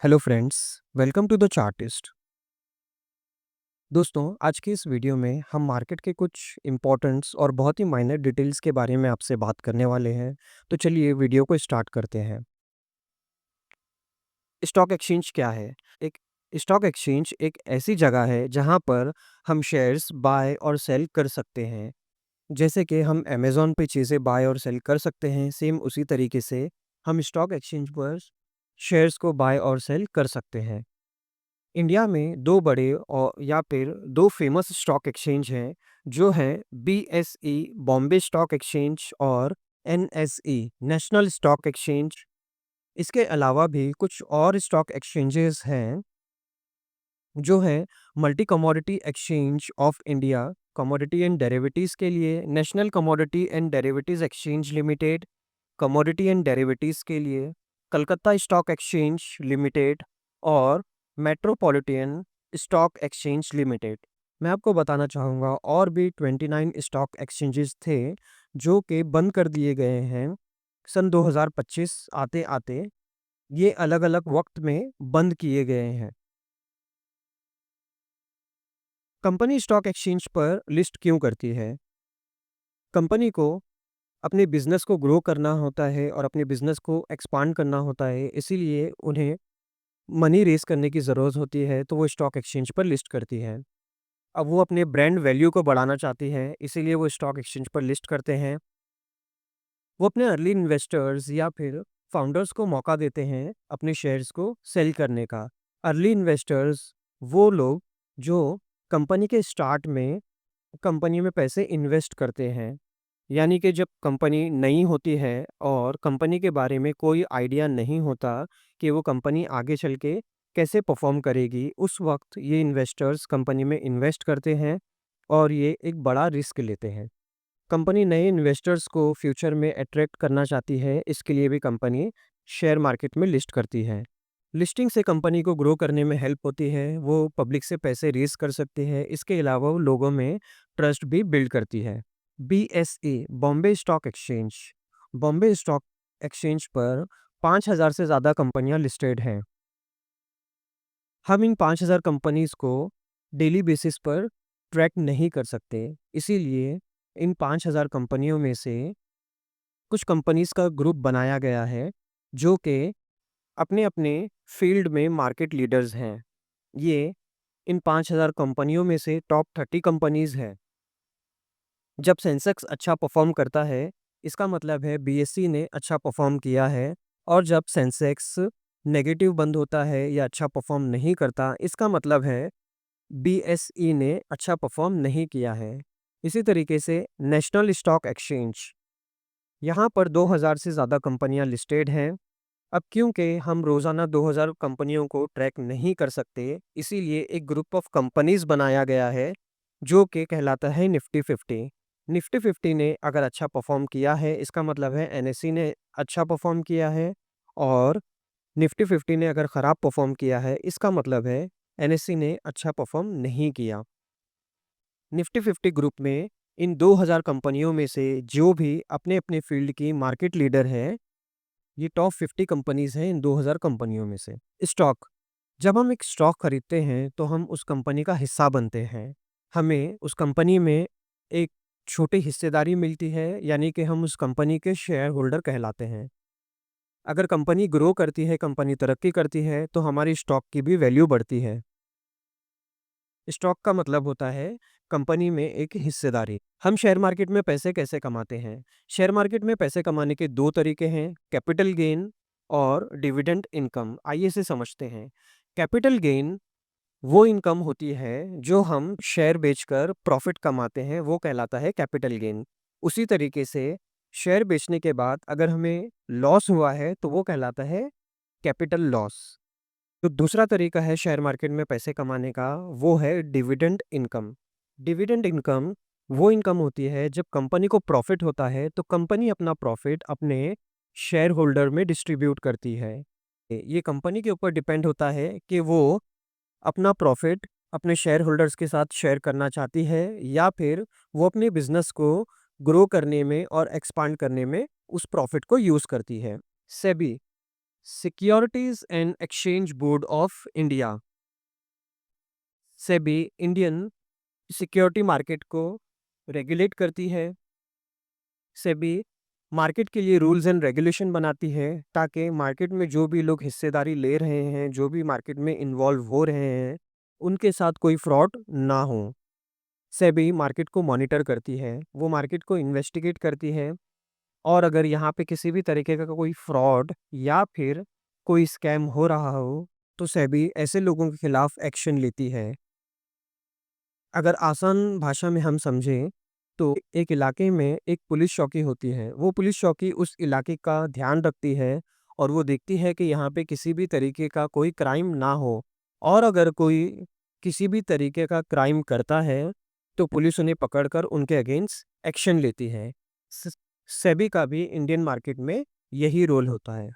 Hello friends, welcome to the Chartist. दोस्तों, आज की इस वीडियो में हम मार्केट के कुछ इम्पोर्टेंट्स और बहुत ही माइनर डिटेल्स के बारे में आपसे बात करने वाले हैं। तो चलिए वीडियो को स्टार्ट करते हैं। स्टॉक एक्सचेंज क्या है? एक स्टॉक एक्सचेंज एक ऐसी जगह है जहां पर हम शेयर्स बाय और सेल कर सकते हैं। जैसे कि हम अमेज़न पे चीज़ें बाय और सेल कर सकते हैं, सेम उसी तरीके से हम स्टॉक एक्सचेंज पर शेयर्स को बाय और सेल कर सकते हैं। इंडिया में 2 बड़े और या फिर 2 फेमस स्टॉक एक्सचेंज हैं, जो हैं बीएसई बॉम्बे स्टॉक एक्सचेंज और एनएसई नेशनल स्टॉक एक्सचेंज। इसके अलावा भी कुछ और स्टॉक एक्सचेंजेस हैं, जो हैं multi commodity exchange of India, commodity and derivatives के लिए national commodity and derivatives exchange limited, commodity and derivatives के लिए कलकत्ता स्टॉक एक्सचेंज लिमिटेड और मेट्रोपॉलिटन स्टॉक एक्सचेंज लिमिटेड। मैं आपको बताना चाहूँगा और भी 29 स्टॉक एक्सचेंजेस थे, जो कि बंद कर दिए गए हैं सन 2025 आते-आते। ये अलग-अलग वक्त में बंद किए गए हैं। कंपनी स्टॉक एक्सचेंज पर लिस्ट क्यों करती है? कंपनी को अपने बिजनेस को ग्रो करना होता है और अपने बिजनेस को एक्सपांड करना होता है, इसीलिए उन्हें मनी रेज़ करने की ज़रूरत होती है, तो वो स्टॉक एक्सचेंज पर लिस्ट करती है। अब वो अपने ब्रांड वैल्यू को बढ़ाना चाहती है, इसीलिए वो स्टॉक एक्सचेंज पर लिस्ट करते हैं। वो अपने अर्ली इन्वेस्टर्स या फिर फाउंडर्स को मौका देते हैं अपने शेयर्स को सेल करने का। अर्ली इन्वेस्टर्स वो लोग जो कंपनी के स्टार्ट में कंपनी में पैसे इन्वेस्ट करते हैं। यानी कि जब कंपनी नई होती है और कंपनी के बारे में कोई आइडिया नहीं होता कि वो कंपनी आगे चल के कैसे परफॉर्म करेगी, उस वक्त ये इन्वेस्टर्स कंपनी में इन्वेस्ट करते हैं और ये एक बड़ा रिस्क लेते हैं। कंपनी नए इन्वेस्टर्स को फ्यूचर में अट्रैक्ट करना चाहती है, इसके लिए भी कंपनी शेयर मार्केट में लिस्ट करती है। लिस्टिंग से कंपनी को ग्रो करने में हेल्प होती है, वो पब्लिक से पैसे रेज कर सकती है, इसके अलावा वो लोगों में ट्रस्ट भी बिल्ड करती है। BSE Bombay stock exchange, Bombay stock exchange पर 5,000 से ज़्यादा कंपनियां लिस्टेड हैं। हम इन 5,000 कंपनीज को डेली बेसिस पर ट्रैक नहीं कर सकते, इसीलिए इन 5,000 कंपनियों में से कुछ कंपनीज का ग्रुप बनाया गया है, जो कि अपने-अपने फील्ड में मार्केट लीडर्स हैं। ये इन 5,000 कंपनियों में से टॉप 30 कंपनीज़ हैं। जब सेंसेक्स अच्छा परफ़ॉर्म करता है, इसका मतलब है बीएसई ने अच्छा परफ़ॉर्म किया है, और जब सेंसेक्स नेगेटिव बंद होता है या अच्छा परफ़ॉर्म नहीं करता, इसका मतलब है बीएसई ने अच्छा परफ़ॉर्म नहीं किया है। इसी तरीके से नेशनल स्टॉक एक्सचेंज, यहाँ पर 2,000 से ज़्यादा कंपनियाँ लिस्टेड हैं। अब क्योंकि हम रोज़ाना 2,000 कंपनियों को ट्रैक नहीं कर सकते, इसीलिए एक ग्रुप ऑफ कंपनीज़ बनाया गया है, जो कि कहलाता है निफ्टी 50। निफ्टी 50 ने अगर अच्छा परफ़ॉर्म किया है, इसका मतलब है एनएसई ने अच्छा परफ़ॉर्म किया है, और निफ्टी 50 ने अगर ख़राब परफ़ॉर्म किया है, इसका मतलब है एनएसई ने अच्छा परफ़ॉर्म नहीं किया। निफ्टी 50 ग्रुप में इन 2,000 कंपनियों में से जो भी अपने-अपने फ़ील्ड की मार्केट लीडर है, ये टॉप 50 कंपनीज़ हैं इन 2,000 कंपनियों में से। स्टॉक, जब हम एक स्टॉक खरीदते हैं, तो हम उस कंपनी का हिस्सा बनते हैं। हमें उस कंपनी में एक छोटी हिस्सेदारी मिलती है, यानी कि हम उस कंपनी के शेयर होल्डर कहलाते हैं। अगर कंपनी ग्रो करती है, कंपनी तरक्की करती है, तो हमारी स्टॉक की भी वैल्यू बढ़ती है। स्टॉक का मतलब होता है कंपनी में एक हिस्सेदारी। हम शेयर मार्केट में पैसे कैसे कमाते हैं? शेयर मार्केट में पैसे कमाने के 2 तरीके हैं, कैपिटल गेन और डिविडेंड इनकम। आइए इसे समझते हैं। कैपिटल गेन वो इनकम होती है जो हम शेयर बेचकर प्रॉफिट कमाते हैं, वो कहलाता है कैपिटल गेन। उसी तरीके से शेयर बेचने के बाद अगर हमें लॉस हुआ है, तो वो कहलाता है कैपिटल लॉस। तो दूसरा तरीका है शेयर मार्केट में पैसे कमाने का, वो है डिविडेंड इनकम। डिविडेंड इनकम वो इनकम होती है जब कंपनी को प्रॉफिट होता है, तो कंपनी अपना प्रॉफिट अपने शेयर होल्डर में डिस्ट्रीब्यूट करती है। ये कंपनी के ऊपर डिपेंड होता है कि वो अपना प्रॉफिट अपने शेयर होल्डर्स के साथ शेयर करना चाहती है, या फिर वो अपने बिजनेस को ग्रो करने में और एक्सपांड करने में उस प्रॉफिट को यूज़ करती है। SEBI securities and exchange board of India, SEBI Indian security market को रेगुलेट करती है। सेबी मार्केट के लिए रूल्स एंड रेगुलेशन बनाती है ताकि मार्केट में जो भी लोग हिस्सेदारी ले रहे हैं, जो भी मार्केट में इन्वॉल्व हो रहे हैं, उनके साथ कोई फ्रॉड ना हो। सेबी मार्केट को मॉनिटर करती है, वो मार्केट को इन्वेस्टिगेट करती है, और अगर यहाँ पे किसी भी तरीके का कोई फ्रॉड या फिर कोई स्कैम हो रहा हो, तो सेबी ऐसे लोगों के खिलाफ एक्शन लेती है। अगर आसान भाषा में हम समझें, तो एक इलाके में एक पुलिस चौकी होती है। वो पुलिस चौकी उस इलाके का ध्यान रखती है और वो देखती है कि यहाँ पे किसी भी तरीके का कोई क्राइम ना हो, और अगर कोई किसी भी तरीके का क्राइम करता है, तो पुलिस उन्हें पकड़कर उनके अगेंस्ट एक्शन लेती है। स सेबी का भी इंडियन मार्केट में यही रोल होता है।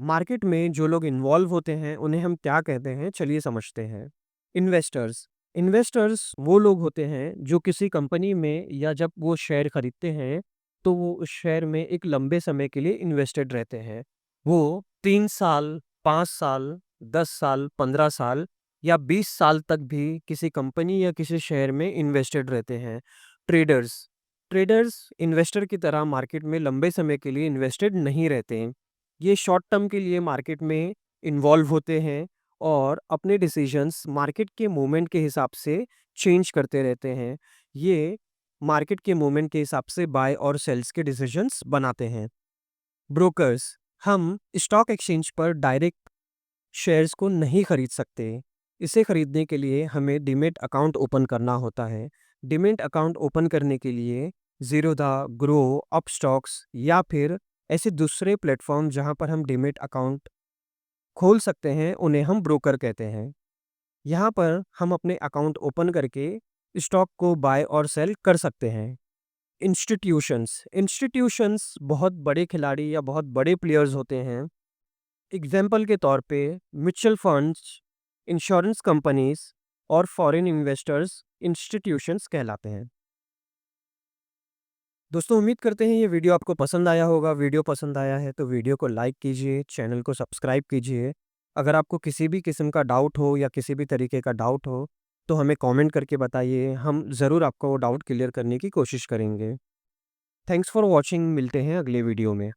मार्केट में जो लोग इन्वॉल्व होते हैं, उन्हें हम क्या कहते हैं, चलिए समझते हैं। इन्वेस्टर्स। इन्वेस्टर्स वो लोग होते हैं जो किसी कंपनी में या जब वो शेयर खरीदते हैं, तो वो उस शेयर में एक लंबे समय के लिए इन्वेस्टेड रहते हैं। वो 3 साल, 5 साल, 10 साल, 15 साल या 20 साल तक भी किसी कंपनी या किसी शेयर में इन्वेस्टेड रहते हैं। ट्रेडर्स। ट्रेडर्स इन्वेस्टर की तरह मार्केट में लंबे समय के लिए इन्वेस्टेड नहीं रहते हैं। ये शॉर्ट टर्म के लिए मार्केट में इन्वॉल्व होते हैं और अपने डिसीजंस मार्केट के मूवमेंट के हिसाब से चेंज करते रहते हैं। ये मार्केट के मूवमेंट के हिसाब से बाय और सेल्स के डिसीजंस बनाते हैं। ब्रोकर्स। हम स्टॉक एक्सचेंज पर डायरेक्ट शेयर्स को नहीं खरीद सकते। इसे खरीदने के लिए हमें डीमैट अकाउंट ओपन करना होता है। डीमैट अकाउंट ओपन करने के लिए ज़ीरोधा, ग्रो, अपस्टॉक्स या फिर ऐसे दूसरे प्लेटफॉर्म जहां पर हम डीमैट अकाउंट खोल सकते हैं, उन्हें हम ब्रोकर कहते हैं। यहाँ पर हम अपने अकाउंट ओपन करके स्टॉक को बाय और सेल कर सकते हैं। इंस्टीट्यूशंस। इंस्टीट्यूशंस बहुत बड़े खिलाड़ी या बहुत बड़े प्लेयर्स होते हैं। एग्जाम्पल के तौर पे म्यूचुअल फंड्स, इंश्योरेंस कंपनीज और फॉरेन इन्वेस्टर्स इंस्टीट्यूशंस कहलाते हैं। दोस्तों, उम्मीद करते हैं ये वीडियो आपको पसंद आया होगा। वीडियो पसंद आया है तो वीडियो को लाइक कीजिए, चैनल को सब्सक्राइब कीजिए। अगर आपको किसी भी किस्म का डाउट हो या किसी भी तरीके का डाउट हो, तो हमें कमेंट करके बताइए। हम ज़रूर आपको वो डाउट क्लियर करने की कोशिश करेंगे। Thanks for watching. मिलते हैं अगले वीडियो में।